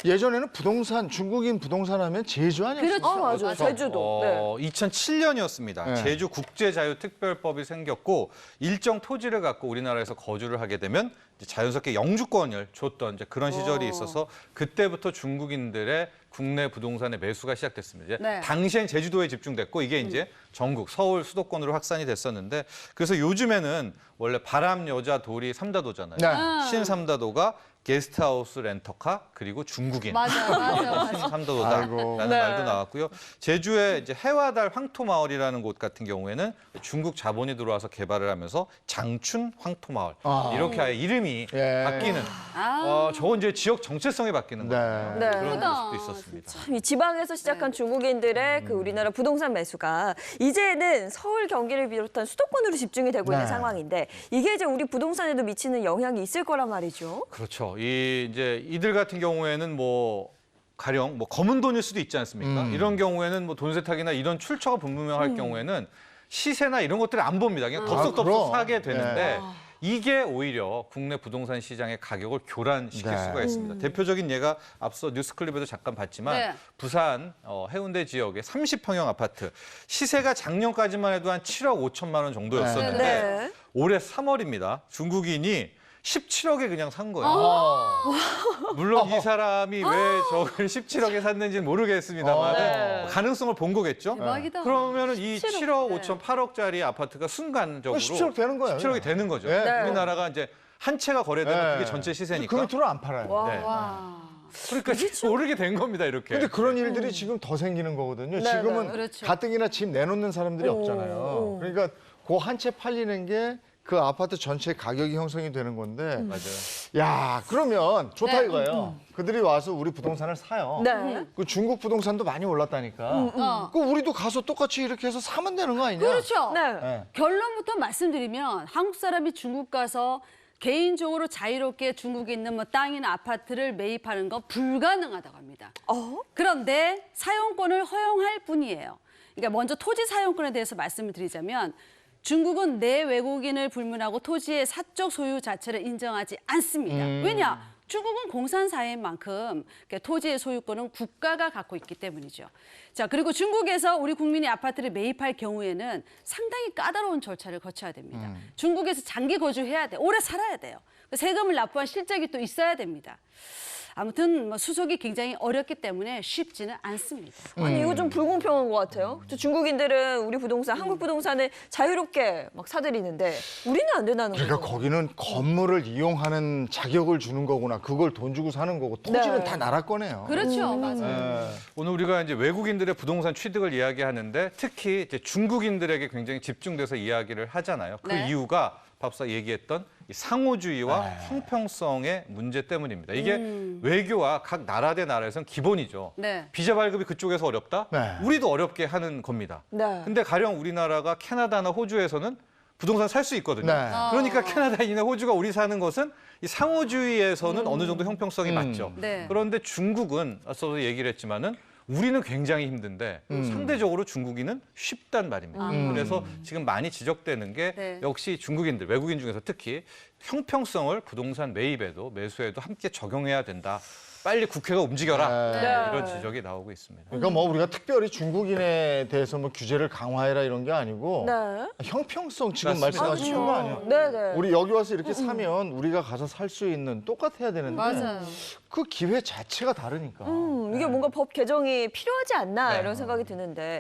예전에는 부동산, 중국인 부동산 하면 제주 아니었어요? 그렇죠. 맞아요. 제주도. 네. 2007년이었습니다. 네. 제주국제자유특별법이 생겼고 일정 토지를 갖고 우리나라에서 거주를 하게 되면 이제 자연스럽게 영주권을 줬던 이제 그런 시절이 있어서 그때부터 중국인들의 국내 부동산의 매수가 시작됐습니다. 이제 네. 당시엔 제주도에 집중됐고 이게 이제 전국 서울 수도권으로 확산이 됐었는데 그래서 요즘에는 원래 바람, 여자, 돌이 삼다도잖아요. 네. 신삼다도가 게스트하우스 렌터카 그리고 중국인 맞아. 신삼다도다라는 아이고. 말도 나왔고요. 제주의 이제 해와달 황토마을이라는 곳 같은 경우에는 중국 자본이 들어와서 개발을 하면서 장춘 황토마을 이렇게 아예 이름이 예. 바뀌는 저건 이제 지역 정체성이 바뀌는 네. 거예요. 네. 그런 크다, 모습도 있었습니다. 이 지방에서 시작한 중국인들의 그 우리나라 부동산 매수가 이제는 서울, 경기를 비롯한 수도권으로 집중이 되고 있는 네. 상황인데 이게 이제 우리 부동산에도 미치는 영향이 있을 거란 말이죠. 그렇죠. 이제 이들 같은 경우에는 뭐 가령 뭐 검은 돈일 수도 있지 않습니까? 이런 경우에는 뭐 돈 세탁이나 이런 출처가 불분명할 경우에는 시세나 이런 것들을 안 봅니다. 그냥 덥석덥석 그럼. 사게 되는데 이게 오히려 국내 부동산 시장의 가격을 교란시킬 네. 수가 있습니다. 대표적인 예가 앞서 뉴스클립에도 잠깐 봤지만 네. 부산 해운대 지역의 30평형 아파트 시세가 작년까지만 해도 한 7억 5천만 원 정도였었는데 네. 올해 3월입니다. 중국인이 17억에 그냥 산 거예요. 물론 이 사람이 왜 저걸 17억에 샀는지는 모르겠습니다만 네. 가능성을 본 거겠죠. 대박이다. 그러면은 이 7억 네. 5천, 8억짜리 아파트가 순간적으로 17억 되는 거예요. 17억이 되는 거죠. 네. 네. 우리나라가 이제 한 채가 거래되면 네. 그게 전체 시세니까. 그 밑으로 안 팔아요. 와. 네. 와. 그러니까 오르게 된 겁니다, 이렇게. 근데 그런 일들이 지금 더 생기는 거거든요. 네, 지금은 네. 그렇죠. 가뜩이나 집 내놓는 사람들이 없잖아요. 그러니까 그 한 채 팔리는 게 그 아파트 전체 가격이 형성이 되는 건데 맞아요. 야 그러면 좋다 네. 이거예요. 그들이 와서 우리 부동산을 사요. 네. 그 중국 부동산도 많이 올랐다니까. 어. 그 우리도 가서 똑같이 이렇게 해서 사면 되는 거 아니냐? 그렇죠. 네. 네. 결론부터 말씀드리면 한국 사람이 중국 가서 개인적으로 자유롭게 중국에 있는 뭐 땅이나 아파트를 매입하는 건 불가능하다고 합니다. 그런데 사용권을 허용할 뿐이에요. 그러니까 먼저 토지 사용권에 대해서 말씀을 드리자면 중국은 내 외국인을 불문하고 토지의 사적 소유 자체를 인정하지 않습니다. 왜냐? 중국은 공산사회인 만큼 토지의 소유권은 국가가 갖고 있기 때문이죠. 자, 그리고 중국에서 우리 국민이 아파트를 매입할 경우에는 상당히 까다로운 절차를 거쳐야 됩니다. 중국에서 장기 거주해야 돼. 오래 살아야 돼요. 세금을 납부한 실적이 또 있어야 됩니다. 아무튼 뭐 수속이 굉장히 어렵기 때문에 쉽지는 않습니다. 아니 이거 좀 불공평한 것 같아요. 저 중국인들은 우리 부동산, 한국 부동산을 자유롭게 막 사들이는데 우리는 안 된다는 그러니까 거죠. 거기는 건물을 이용하는 자격을 주는 거구나. 그걸 돈 주고 사는 거고 토지는 네. 다 나라 거네요. 그렇죠, 맞아요. 네. 오늘 우리가 이제 외국인들의 부동산 취득을 이야기하는데 특히 이제 중국인들에게 굉장히 집중돼서 이야기를 하잖아요. 그 네. 이유가 밥사 얘기했던 이 상호주의와 형평성의 문제 때문입니다. 이게 외교와 각 나라 대 나라에서는 기본이죠. 네. 비자 발급이 그쪽에서 어렵다? 네. 우리도 어렵게 하는 겁니다. 네. 근데 가령 우리나라가 캐나다나 호주에서는 부동산 살 수 있거든요. 네. 그러니까 캐나다인이나 호주가 우리 사는 것은 이 상호주의에서는 어느 정도 형평성이 맞죠. 네. 그런데 중국은 앞서도 얘기를 했지만은 우리는 굉장히 힘든데 상대적으로 중국인은 쉽단 말입니다. 그래서 지금 많이 지적되는 게 네. 역시 중국인들, 외국인 중에서 특히 형평성을 부동산 매입에도 매수에도 함께 적용해야 된다. 빨리 국회가 움직여라. 네. 이런 지적이 나오고 있습니다. 그러니까 뭐 우리가 특별히 중국인에 대해서 뭐 규제를 강화해라 이런 게 아니고 네. 형평성 지금 맞습니다. 말씀하신 거 아니에요? 네네. 우리 여기 와서 이렇게 사면 우리가 가서 살 수 있는 똑같아야 되는데 맞아요. 그 기회 자체가 다르니까. 이게 뭔가 법 개정이 필요하지 않나 네. 이런 생각이 드는데